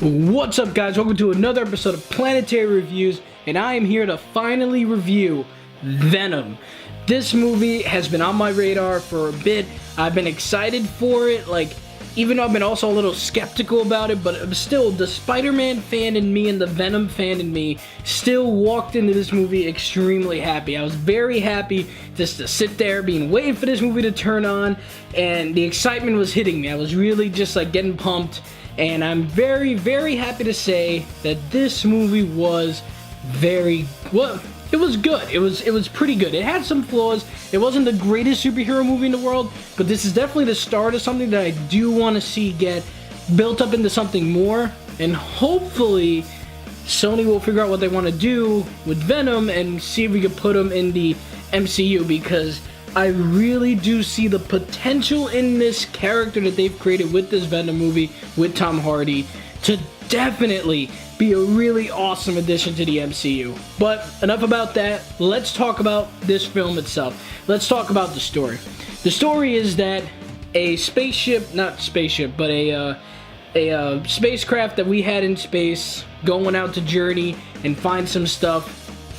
What's up, guys? Welcome to another episode of Planetary Reviews, and I am here to finally review Venom. This movie has been on my radar for a bit. I've been excited for it, even though I've been also a little skeptical about it, but still, the Spider-Man fan in me and the Venom fan in me still walked into this movie extremely happy. I was very happy just to sit there, waiting for this movie to turn on, and the excitement was hitting me. I was really just getting pumped. And I'm very, very happy to say that this movie was it was good. It was pretty good. It had some flaws. It wasn't the greatest superhero movie in the world, but this is definitely the start of something that I do want to see get built up into something more. And hopefully, Sony will figure out what they want to do with Venom and see if we can put him in the MCU, because I really do see the potential in this character that they've created with this Venom movie with Tom Hardy to definitely be a really awesome addition to the MCU. But enough about that. Let's talk about this film itself. Let's talk about the story. The story is that a spacecraft that we had in space going out to journey and find some stuff,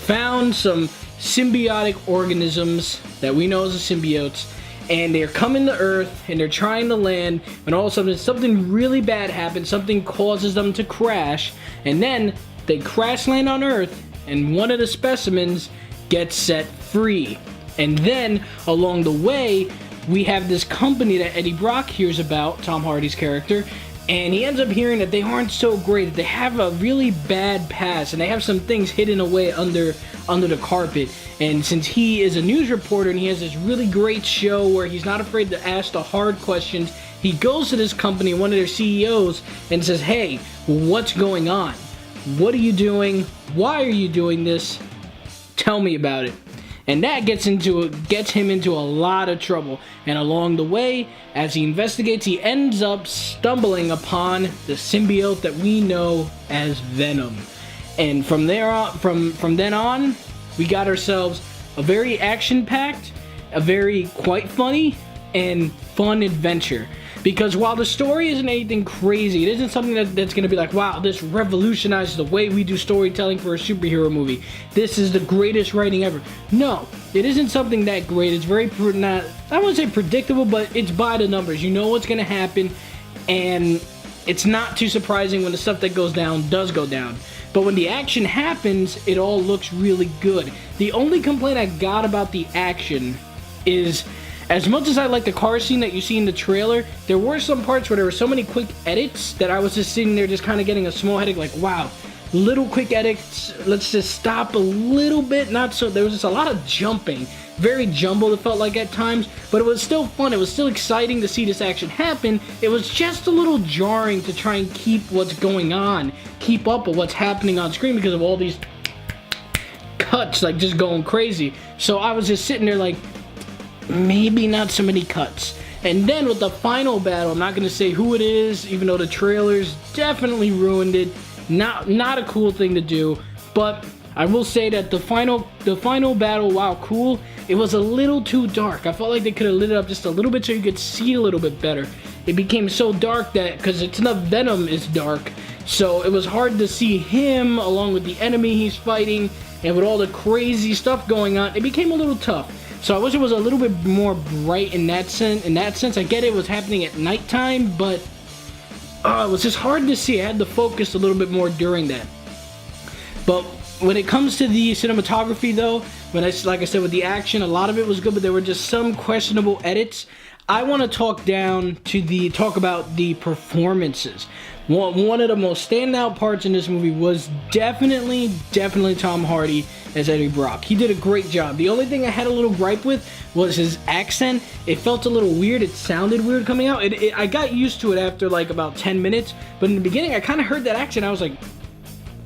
found some symbiotic organisms that we know as the symbiotes, and they're coming to Earth and they're trying to land, and all of a sudden something really bad happens. Something causes them to crash, and then they crash land on Earth, and one of the specimens gets set free. And then along the way, we have this company that Eddie Brock hears about, Tom Hardy's character, and he ends up hearing that they aren't so great, that they have a really bad past, and they have some things hidden away under the carpet. And since he is a news reporter and he has this really great show where he's not afraid to ask the hard questions, he goes to this company, one of their CEOs, and says, "Hey, what's going on? What are you doing? Why are you doing this? Tell me about it." And that gets him into a lot of trouble. And along the way, as he investigates, he ends up stumbling upon the symbiote that we know as Venom. And from then on, we got ourselves a very action-packed, a very quite funny and fun adventure. Because while the story isn't anything crazy, it isn't something that's going to be like, wow, this revolutionized the way we do storytelling for a superhero movie. This is the greatest writing ever. No, it isn't something that great. It's very, I wouldn't say predictable, but it's by the numbers. You know what's going to happen, and it's not too surprising when the stuff that goes down does go down. But when the action happens, it all looks really good. The only complaint I got about the action is, as much as I like the car scene that you see in the trailer, there were some parts where there were so many quick edits that I was just sitting there just kind of getting a small headache, like, wow, little quick edits, let's just stop a little bit. Not so, there was just a lot of jumping, very jumbled, it felt like at times, but it was still fun. It was still exciting to see this action happen. It was just a little jarring to try and keep what's going on, keep up with what's happening on screen because of all these cuts, just going crazy. So I was just sitting there like, maybe not so many cuts. And then with the final battle, I'm not going to say who it is, even though the trailers definitely ruined it. Not a cool thing to do, but I will say that the final battle, while cool, it was a little too dark. I felt like they could have lit it up just a little bit so you could see a little bit better. It became so dark that, because it's enough Venom is dark, so it was hard to see him along with the enemy he's fighting, and with all the crazy stuff going on, it became a little tough. So I wish it was a little bit more bright in that sense. I get it was happening at nighttime, but it was just hard to see. I had to focus a little bit more during that. But when it comes to the cinematography, though, like I said, with the action, a lot of it was good, but there were just some questionable edits. I want to talk about the performances. One of the most standout parts in this movie was definitely Tom Hardy as Eddie Brock. He did a great job. The only thing I had a little gripe with was his accent. It felt a little weird. It sounded weird coming out. I got used to it after about 10 minutes, but in the beginning I kind of heard that accent. I was like,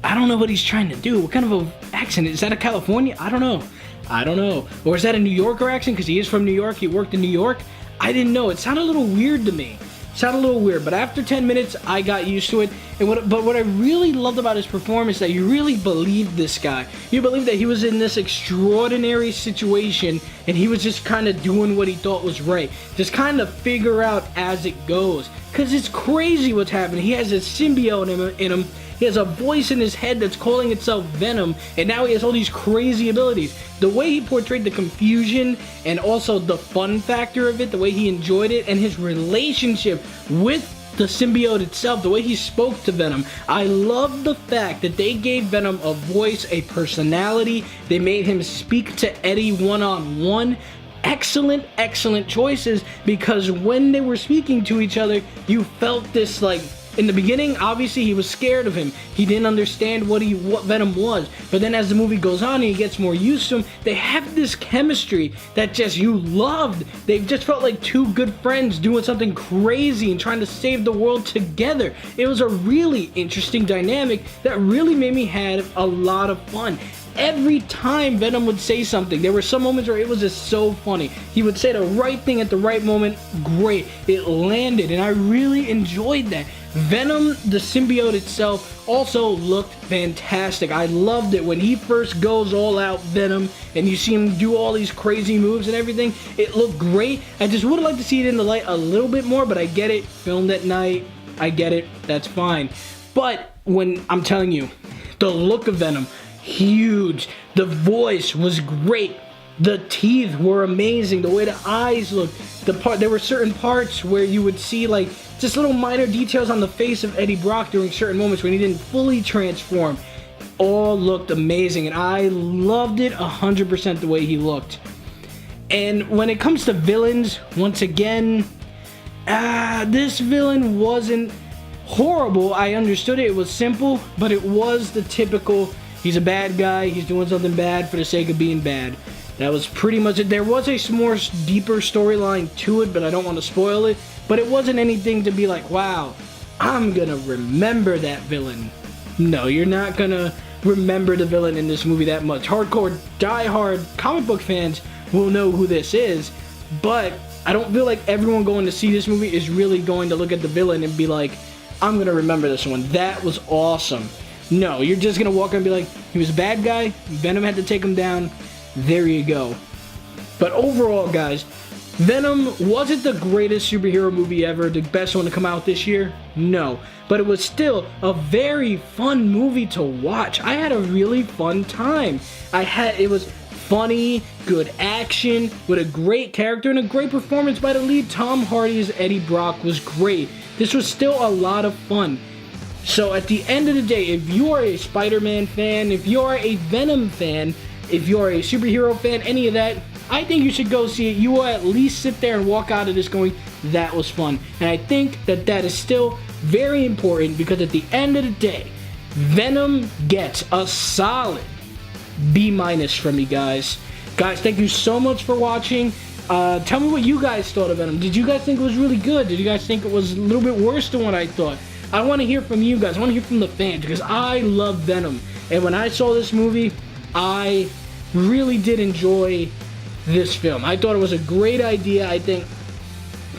I don't know what he's trying to do. What kind of an accent? Is that a California? I don't know. Or is that a New Yorker accent? Because he is from New York. He worked in New York. I didn't know. It sounded a little weird to me. sounded a little weird, but after 10 minutes, I got used to it. But what I really loved about his performance is that you really believed this guy. You believed that he was in this extraordinary situation, and he was just kind of doing what he thought was right. Just kind of figure out as it goes. Because it's crazy what's happening. He has a symbiote in him. He has a voice in his head that's calling itself Venom, and now he has all these crazy abilities. The way he portrayed the confusion and also the fun factor of it, the way he enjoyed it, and his relationship with the symbiote itself, the way he spoke to Venom. I love the fact that they gave Venom a voice, a personality. They made him speak to Eddie one-on-one. Excellent choices, because when they were speaking to each other, you felt this, like, in the beginning, obviously, he was scared of him. He didn't understand what Venom was. But then as the movie goes on and he gets more used to him, they have this chemistry that just you loved. They just felt like two good friends doing something crazy and trying to save the world together. It was a really interesting dynamic that really made me have a lot of fun. Every time Venom would say something, there were some moments where it was just so funny. He would say the right thing at the right moment. Great. It landed, and I really enjoyed that. Venom, the symbiote itself, also looked fantastic. I loved it when he first goes all out Venom and you see him do all these crazy moves and everything. It looked great. I just would have liked to see it in the light a little bit more, but I get it. Filmed at night. I get it. That's fine. But when I'm telling you, the look of Venom, huge. The voice was great. The teeth were amazing. The way the eyes looked. There were certain parts where you would see like just little minor details on the face of Eddie Brock during certain moments when he didn't fully transform. All looked amazing, and I loved it 100% the way he looked. And when it comes to villains, once again, this villain wasn't horrible. I understood it. It was simple, but it was the typical, he's a bad guy, he's doing something bad for the sake of being bad. That was pretty much it. There was a more deeper storyline to it, but I don't want to spoil it. But it wasn't anything to be like, wow, I'm gonna remember that villain. No, you're not gonna remember the villain in this movie that much. Hardcore, die-hard comic book fans will know who this is, but I don't feel like everyone going to see this movie is really going to look at the villain and be like, I'm gonna remember this one. That was awesome. No, you're just gonna walk in and be like, he was a bad guy, Venom had to take him down. There you go. But overall, guys, Venom wasn't the greatest superhero movie ever, the best one to come out this year. No. But it was still a very fun movie to watch. I had a really fun time. It was funny, good action, with a great character and a great performance by the lead. Tom Hardy as Eddie Brock was great. This was still a lot of fun. So at the end of the day, if you are a Spider-Man fan, if you are a Venom fan, if you're a superhero fan, any of that, I think you should go see it. You will at least sit there and walk out of this going, that was fun. And I think that is still very important, because at the end of the day, Venom gets a solid B- from me, guys. Guys, thank you so much for watching. Tell me what you guys thought of Venom. Did you guys think it was really good? Did you guys think it was a little bit worse than what I thought? I want to hear from you guys. I want to hear from the fans, because I love Venom. And when I saw this movie, I really did enjoy this film. I thought it was a great idea. I think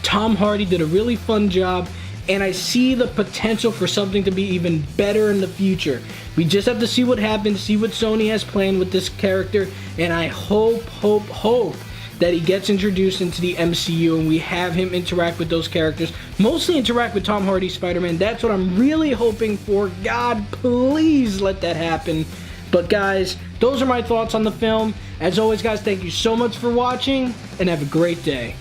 Tom Hardy did a really fun job, and I see the potential for something to be even better in the future. We just have to see what happens, see what Sony has planned with this character, and I hope that he gets introduced into the MCU and we have him interact with those characters. Mostly interact with Tom Hardy's Spider-Man. That's what I'm really hoping for. God, please let that happen. But guys, those are my thoughts on the film. As always, guys, thank you so much for watching, and have a great day.